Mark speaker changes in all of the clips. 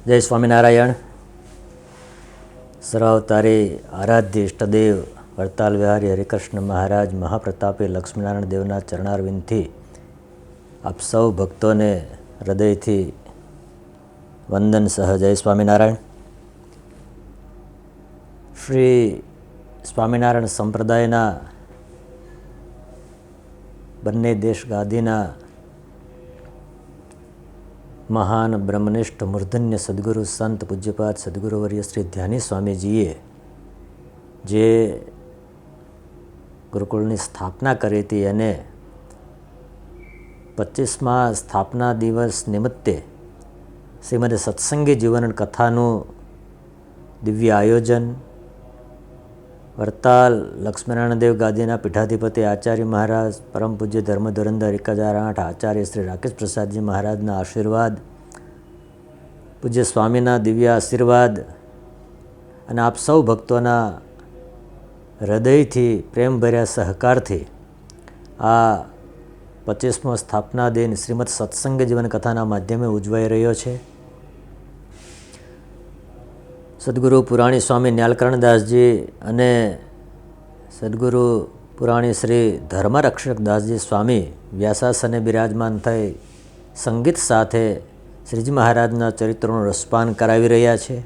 Speaker 1: જય સ્વામિનારાયણ. સર્વાવતારી આરાધ્ય ઇષ્ટદેવ વડતાલ વિહારી હરિકૃષ્ણ મહારાજ મહાપ્રતાપી લક્ષ્મીનારાયણ દેવના ચરણારવિંદથી આપ સૌ ભક્તોને હૃદયથી વંદન સહ જય સ્વામિનારાયણ. શ્રી સ્વામિનારાયણ સંપ્રદાયના બંને દેશ ગાદીના મહાન બ્રહ્મનિષ્ઠ મૂર્ધન્ય સદગુરુ સંત પૂજ્યપાદ સદગુરુવર્ય શ્રી ધ્યાની સ્વામીજીએ જે ગુરુકુળની સ્થાપના કરી હતી એને 25મા સ્થાપના દિવસ નિમિત્તે શ્રીમદ સત્સંગી જીવન કથાનું દિવ્ય આયોજન વડતાલ લક્ષ્મીનારાયણ દેવ ગાદીના પીઠાધિપતિ આચાર્ય મહારાજ પરમ પૂજ્ય ધર્મ ધુરંધર 1008 આચાર્ય શ્રી રાકેશ પ્રસાદજી મહારાજના આશીર્વાદ, પૂજ્ય સ્વામીના દિવ્ય આશીર્વાદ અને આપ સૌ ભક્તોના હૃદયથી પ્રેમભર્યા સહકારથી આ 25મો સ્થાપના દિન શ્રીમદ સત્સંગ જીવન કથાના માધ્યમે ઉજવાઈ રહ્યો છે. સદગુરુ પુરાણી સ્વામી ન્યાલકરણદાસજી અને સદગુરુ પુરાણી શ્રી ધર્મરક્ષક દાસજી સ્વામી વ્યાસાસને બિરાજમાન થઈ સંગીત સાથે શ્રીજી મહારાજના ચરિત્રનું રસપાન કરાવી રહ્યા છે.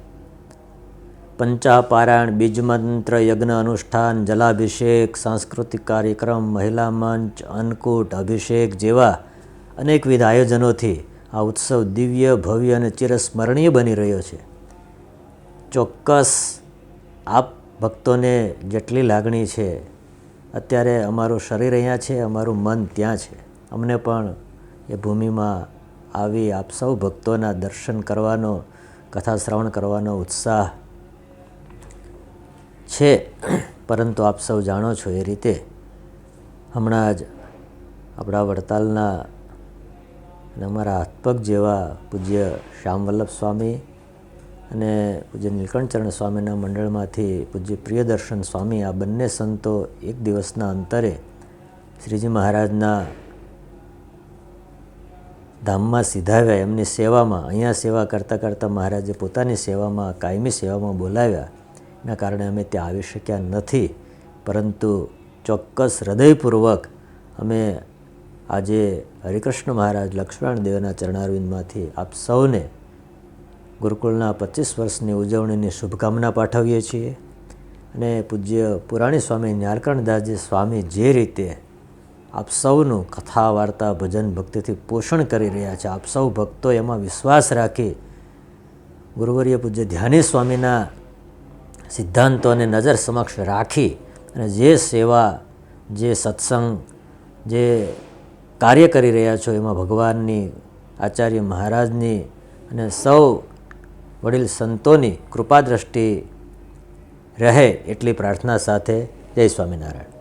Speaker 1: પંચાપારાયણ, બીજમંત્ર, યજ્ઞ અનુષ્ઠાન, જલાભિષેક, સાંસ્કૃતિક કાર્યક્રમ, મહિલા મંચ, અન્નકૂટ, અભિષેક જેવા અનેકવિધ આયોજનોથી આ ઉત્સવ દિવ્ય, ભવ્ય અને ચિરસ્મરણીય બની રહ્યો છે. ચોક્કસ આપ ભક્તોને જેટલી લાગણી છે, અત્યારે અમારું શરીર અહીંયા છે, અમારું મન ત્યાં છે. અમને પણ એ ભૂમિમાં આવી આપ સૌ ભક્તોના દર્શન કરવાનો, કથા શ્રવણ કરવાનો ઉત્સાહ છે. પરંતુ આપ સૌ જાણો છો એ રીતે હમણાં જ આપણા વડતાલના અને અમારા હાથપગ જેવા પૂજ્ય શ્યામવલ્લભ સ્વામી અને પૂજ્ય નીલકંઠચરણ સ્વામીના મંડળમાંથી પૂજ્ય પ્રિયદર્શન સ્વામી, આ બંને સંતો એક દિવસના અંતરે શ્રીજી મહારાજના ધામમાં સીધાવ્યા. એમની સેવામાં, અહીંયા સેવા કરતાં કરતાં મહારાજે પોતાની સેવામાં, કાયમી સેવામાં બોલાવ્યા. એના કારણે અમે ત્યાં આવી શક્યા નથી. પરંતુ ચોક્કસ હૃદયપૂર્વક અમે આજે હરિકૃષ્ણ મહારાજ લક્ષ્મણ દેવના ચરણારવિંદમાંથી આપ સૌને ગુરુકુળના 25 વર્ષની ઉજવણીની શુભકામના પાઠવીએ છીએ. અને પૂજ્ય પુરાણી સ્વામી ન્યાલકરણદાસજી સ્વામી જે રીતે આપ સૌનું કથા, વાર્તા, ભજન, ભક્તિથી પોષણ કરી રહ્યા છે, આપ સૌ ભક્તો એમાં વિશ્વાસ રાખી ગુરુવર્ય પૂજ્ય ધ્યાની સ્વામીના સિદ્ધાંતોને નજર સમક્ષ રાખી અને જે સેવા, જે સત્સંગ, જે કાર્ય કરી રહ્યા છો એમાં ભગવાનની, આચાર્ય મહારાજની અને સૌ વડીલ સંતોની કૃપાદ્રષ્ટિ રહે એટલી પ્રાર્થના સાથે જય સ્વામિનારાયણ.